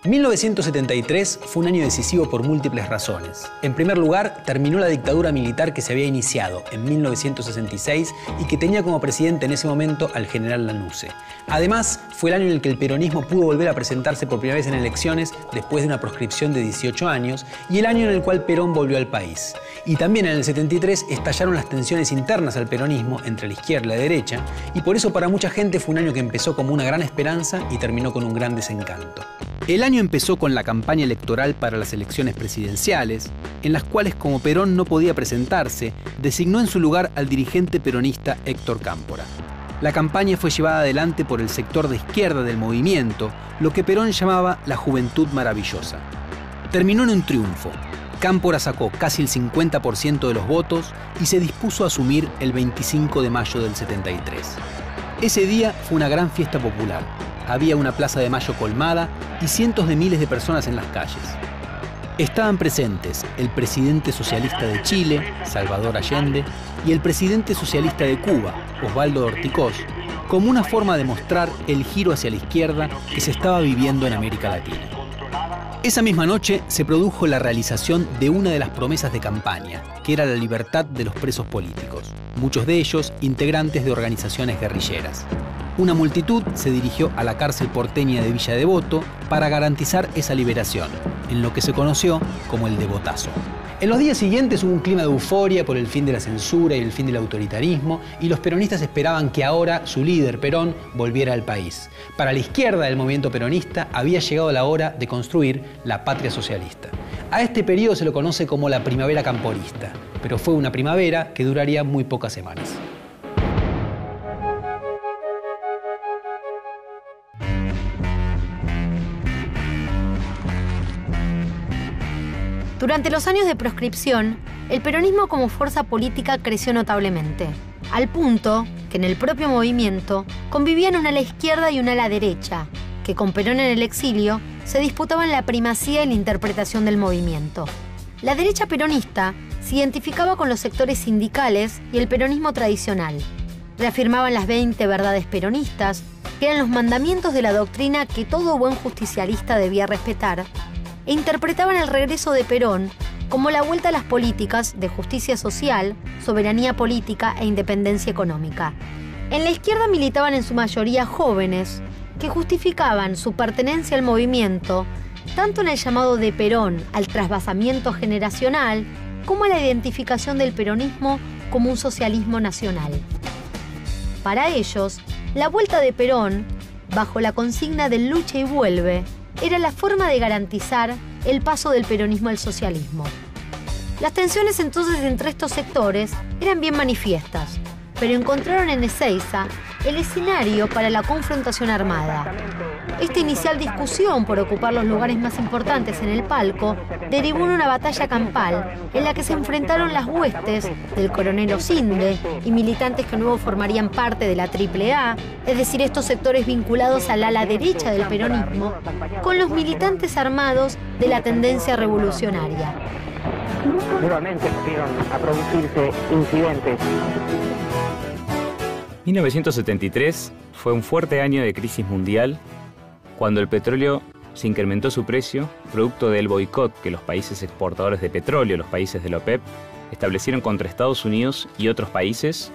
1973 fue un año decisivo por múltiples razones. En primer lugar, terminó la dictadura militar que se había iniciado en 1966 y que tenía como presidente en ese momento al general Lanusse. Además, fue el año en el que el peronismo pudo volver a presentarse por primera vez en elecciones después de una proscripción de 18 años y el año en el cual Perón volvió al país. Y también en el 73 estallaron las tensiones internas al peronismo entre la izquierda y la derecha, y por eso para mucha gente fue un año que empezó como una gran esperanza y terminó con un gran desencanto. El año empezó con la campaña electoral para las elecciones presidenciales, en las cuales, como Perón no podía presentarse, designó en su lugar al dirigente peronista Héctor Cámpora. La campaña fue llevada adelante por el sector de izquierda del movimiento, lo que Perón llamaba la Juventud Maravillosa. Terminó en un triunfo. Cámpora sacó casi el 50% de los votos y se dispuso a asumir el 25 de mayo del 73. Ese día fue una gran fiesta popular. Había una plaza de Mayo colmada y cientos de miles de personas en las calles. Estaban presentes el presidente socialista de Chile, Salvador Allende, y el presidente socialista de Cuba, Osvaldo Ortigoz, como una forma de mostrar el giro hacia la izquierda que se estaba viviendo en América Latina. Esa misma noche se produjo la realización de una de las promesas de campaña, que era la libertad de los presos políticos, muchos de ellos integrantes de organizaciones guerrilleras. Una multitud se dirigió a la cárcel porteña de Villa Devoto para garantizar esa liberación, en lo que se conoció como el Devotazo. En los días siguientes hubo un clima de euforia por el fin de la censura y el fin del autoritarismo, y los peronistas esperaban que ahora su líder, Perón, volviera al país. Para la izquierda del movimiento peronista había llegado la hora de construir la patria socialista. A este periodo se lo conoce como la primavera camporista, pero fue una primavera que duraría muy pocas semanas. Durante los años de proscripción, el peronismo como fuerza política creció notablemente, al punto que en el propio movimiento convivían un ala izquierda y un ala derecha, que con Perón en el exilio se disputaban la primacía y la interpretación del movimiento. La derecha peronista se identificaba con los sectores sindicales y el peronismo tradicional. Reafirmaban las 20 verdades peronistas, que eran los mandamientos de la doctrina que todo buen justicialista debía respetar, e interpretaban el regreso de Perón como la vuelta a las políticas de justicia social, soberanía política e independencia económica. En la izquierda militaban en su mayoría jóvenes que justificaban su pertenencia al movimiento tanto en el llamado de Perón al trasvasamiento generacional como a la identificación del peronismo como un socialismo nacional. Para ellos, la vuelta de Perón, bajo la consigna del lucha y vuelve, era la forma de garantizar el paso del peronismo al socialismo. Las tensiones entonces entre estos sectores eran bien manifiestas, pero encontraron en Ezeiza el escenario para la confrontación armada. Esta inicial discusión por ocupar los lugares más importantes en el palco derivó en una batalla campal en la que se enfrentaron las huestes del coronel Osinde y militantes que luego formarían parte de la AAA, es decir, estos sectores vinculados al ala derecha del peronismo, con los militantes armados de la tendencia revolucionaria. Nuevamente empezaron a producirse incidentes. 1973 fue un fuerte año de crisis mundial cuando el petróleo se incrementó su precio, producto del boicot que los países exportadores de petróleo, los países de la OPEP, establecieron contra Estados Unidos y otros países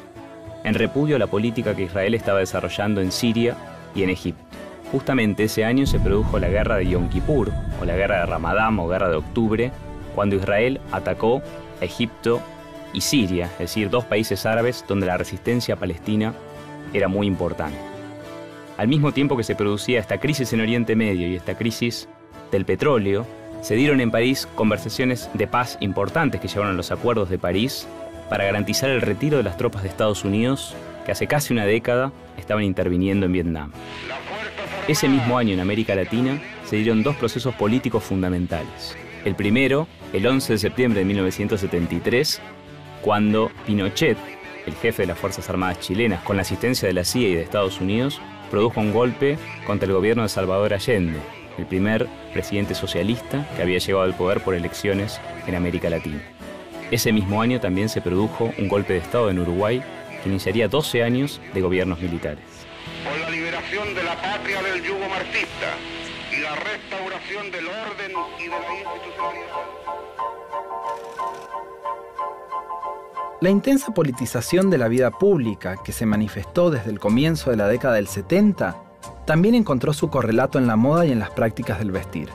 en repudio a la política que Israel estaba desarrollando en Siria y en Egipto. Justamente ese año se produjo la guerra de Yom Kippur, o la guerra de Ramadán o guerra de octubre, cuando Israel atacó a Egipto y Siria, es decir, dos países árabes donde la resistencia palestina era muy importante. Al mismo tiempo que se producía esta crisis en Oriente Medio y esta crisis del petróleo, se dieron en París conversaciones de paz importantes que llevaron a los acuerdos de París para garantizar el retiro de las tropas de Estados Unidos que hace casi una década estaban interviniendo en Vietnam. Ese mismo año en América Latina se dieron dos procesos políticos fundamentales. El primero, el 11 de septiembre de 1973, cuando Pinochet, el jefe de las Fuerzas Armadas chilenas, con la asistencia de la CIA y de Estados Unidos, produjo un golpe contra el gobierno de Salvador Allende, el primer presidente socialista que había llegado al poder por elecciones en América Latina. Ese mismo año también se produjo un golpe de Estado en Uruguay que iniciaría 12 años de gobiernos militares. Por la liberación de la patria del yugo marxista, y la restauración del orden y de la institucionalidad. La intensa politización de la vida pública que se manifestó desde el comienzo de la década del 70 también encontró su correlato en la moda y en las prácticas del vestir.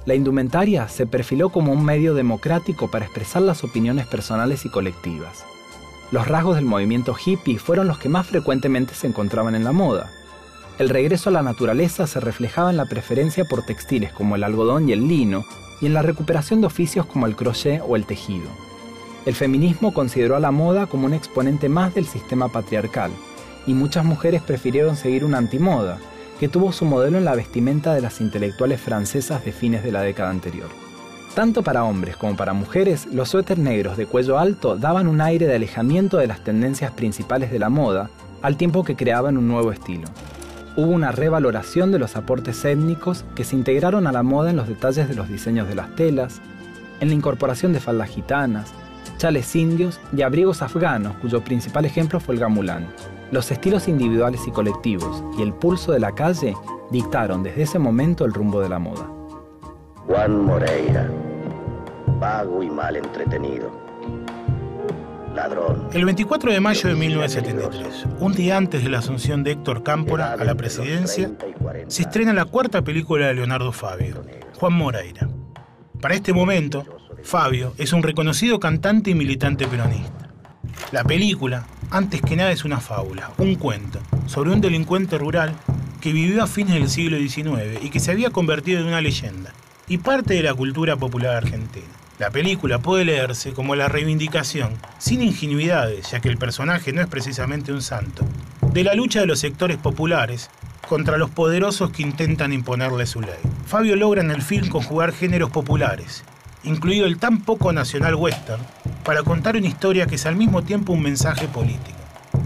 La indumentaria se perfiló como un medio democrático para expresar las opiniones personales y colectivas. Los rasgos del movimiento hippie fueron los que más frecuentemente se encontraban en la moda. El regreso a la naturaleza se reflejaba en la preferencia por textiles como el algodón y el lino, y en la recuperación de oficios como el crochet o el tejido. El feminismo consideró a la moda como un exponente más del sistema patriarcal, y muchas mujeres prefirieron seguir una antimoda, que tuvo su modelo en la vestimenta de las intelectuales francesas de fines de la década anterior. Tanto para hombres como para mujeres, los suéteres negros de cuello alto daban un aire de alejamiento de las tendencias principales de la moda, al tiempo que creaban un nuevo estilo. Hubo una revaloración de los aportes étnicos que se integraron a la moda en los detalles de los diseños de las telas, en la incorporación de faldas gitanas, chales indios y abrigos afganos, cuyo principal ejemplo fue el gamulán. Los estilos individuales y colectivos y el pulso de la calle dictaron desde ese momento el rumbo de la moda. Juan Moreira, vago y mal entretenido, ladrón. El 24 de mayo de 1973, un día antes de la asunción de Héctor Cámpora a la presidencia, se estrena la cuarta película de Leonardo Fabio, Juan Moreira. Para este momento, Fabio es un reconocido cantante y militante peronista. La película, antes que nada, es una fábula, un cuento, sobre un delincuente rural que vivió a fines del siglo XIX y que se había convertido en una leyenda y parte de la cultura popular argentina. La película puede leerse como la reivindicación, sin ingenuidades, ya que el personaje no es precisamente un santo, de la lucha de los sectores populares contra los poderosos que intentan imponerle su ley. Fabio logra en el film conjugar géneros populares, incluido el tan poco nacional western, para contar una historia que es al mismo tiempo un mensaje político,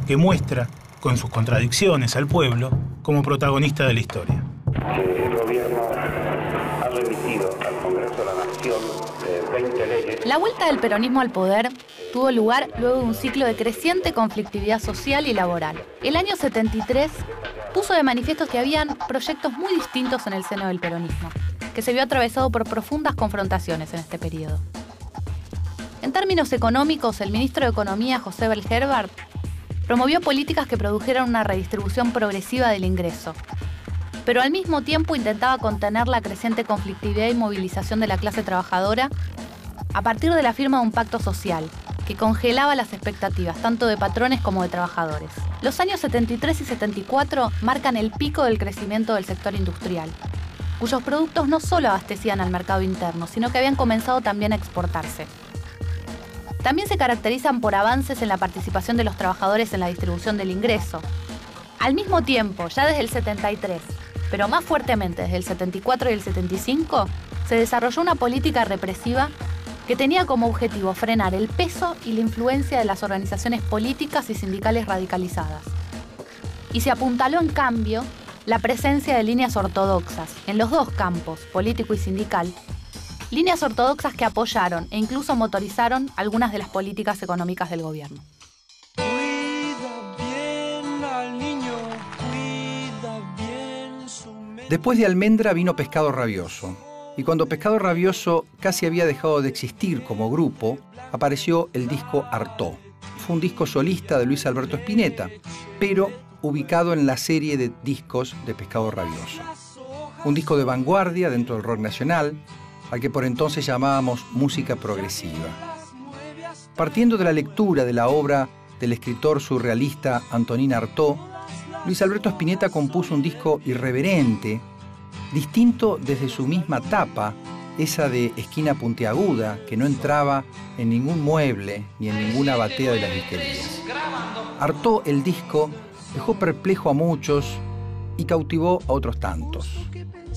que muestra, con sus contradicciones, al pueblo como protagonista de la historia. El gobierno ha remitido al Congreso de la Nación 20 leyes. La vuelta del peronismo al poder tuvo lugar luego de un ciclo de creciente conflictividad social y laboral. El año 73 puso de manifiesto que habían proyectos muy distintos en el seno del peronismo, que se vio atravesado por profundas confrontaciones en este periodo. En términos económicos, el ministro de Economía, José Bell Herbert, promovió políticas que produjeran una redistribución progresiva del ingreso, pero al mismo tiempo intentaba contener la creciente conflictividad y movilización de la clase trabajadora a partir de la firma de un pacto social que congelaba las expectativas tanto de patrones como de trabajadores. Los años 73 y 74 marcan el pico del crecimiento del sector industrial, cuyos productos no solo abastecían al mercado interno, sino que habían comenzado también a exportarse. También se caracterizan por avances en la participación de los trabajadores en la distribución del ingreso. Al mismo tiempo, ya desde el 73, pero más fuertemente desde el 74 y el 75, se desarrolló una política represiva que tenía como objetivo frenar el peso y la influencia de las organizaciones políticas y sindicales radicalizadas. Y se apuntaló, en cambio, la presencia de líneas ortodoxas en los dos campos, político y sindical, líneas ortodoxas que apoyaron e incluso motorizaron algunas de las políticas económicas del gobierno. Después de Almendra vino Pescado Rabioso, y cuando Pescado Rabioso casi había dejado de existir como grupo, apareció el disco Artaud. Fue un disco solista de Luis Alberto Spinetta, pero ubicado en la serie de discos de Pescado Rabioso. Un disco de vanguardia dentro del rock nacional, al que por entonces llamábamos música progresiva. Partiendo de la lectura de la obra del escritor surrealista Antonin Artaud, Luis Alberto Spinetta compuso un disco irreverente, distinto desde su misma tapa, esa de esquina puntiaguda, que no entraba en ningún mueble ni en ninguna batea de las disquerías. Artaud, el disco, dejó perplejo a muchos y cautivó a otros tantos.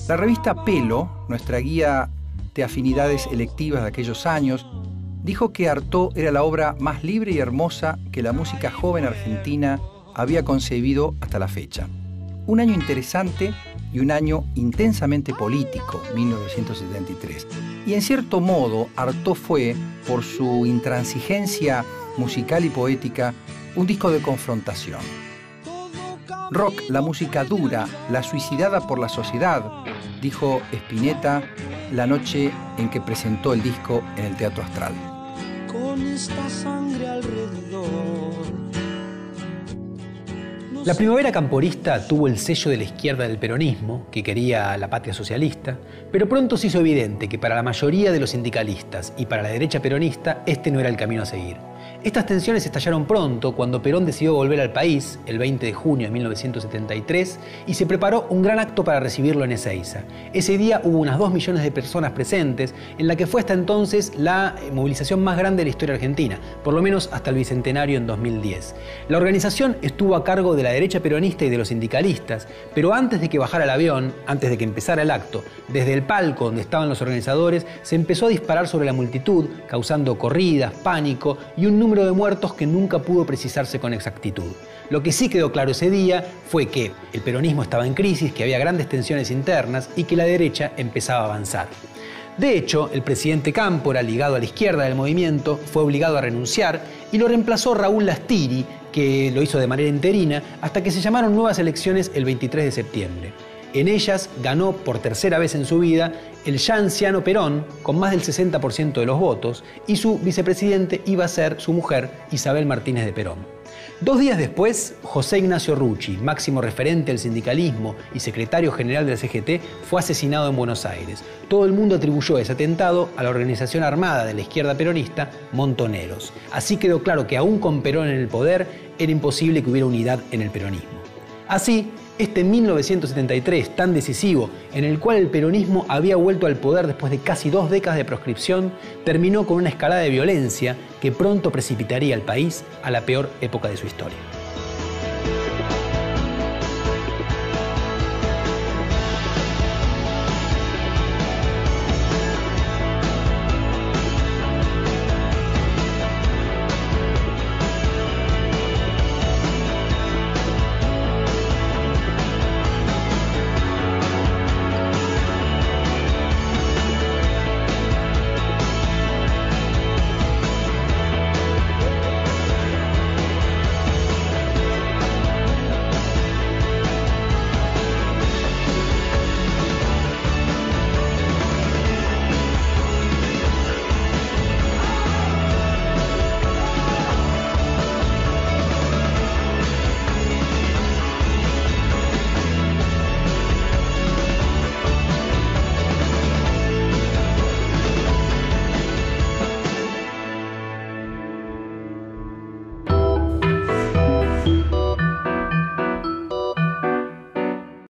La revista Pelo, nuestra guía de afinidades electivas de aquellos años, dijo que Artaud era la obra más libre y hermosa que la música joven argentina había concebido hasta la fecha. Un año interesante y un año intensamente político, 1973. Y en cierto modo, Artaud fue, por su intransigencia musical y poética, un disco de confrontación. Rock, la música dura, la suicidada por la sociedad, dijo Spinetta la noche en que presentó el disco en el Teatro Astral. Con esta sangre alrededor. La primavera camporista tuvo el sello de la izquierda del peronismo, que quería la patria socialista, pero pronto se hizo evidente que para la mayoría de los sindicalistas y para la derecha peronista este no era el camino a seguir. Estas tensiones estallaron pronto cuando Perón decidió volver al país, el 20 de junio de 1973, y se preparó un gran acto para recibirlo en Ezeiza. Ese día hubo unas 2 millones de personas presentes, en la que fue hasta entonces la movilización más grande de la historia argentina, por lo menos hasta el Bicentenario en 2010. La organización estuvo a cargo de la derecha peronista y de los sindicalistas, pero antes de que bajara el avión, antes de que empezara el acto, desde el palco donde estaban los organizadores, se empezó a disparar sobre la multitud, causando corridas, pánico y un número de muertos que nunca pudo precisarse con exactitud. Lo que sí quedó claro ese día fue que el peronismo estaba en crisis, que había grandes tensiones internas y que la derecha empezaba a avanzar. De hecho, el presidente Cámpora, ligado a la izquierda del movimiento, fue obligado a renunciar y lo reemplazó Raúl Lastiri, que lo hizo de manera interina, hasta que se llamaron nuevas elecciones el 23 de septiembre. En ellas ganó por tercera vez en su vida el ya anciano Perón, con más del 60% de los votos, y su vicepresidente iba a ser su mujer, Isabel Martínez de Perón. 2 días después, José Ignacio Rucci, máximo referente del sindicalismo y secretario general de la CGT, fue asesinado en Buenos Aires. Todo el mundo atribuyó ese atentado a la organización armada de la izquierda peronista, Montoneros. Así quedó claro que aún con Perón en el poder, era imposible que hubiera unidad en el peronismo. Así, este 1973 tan decisivo, en el cual el peronismo había vuelto al poder después de casi 2 décadas de proscripción, terminó con una escalada de violencia que pronto precipitaría al país a la peor época de su historia.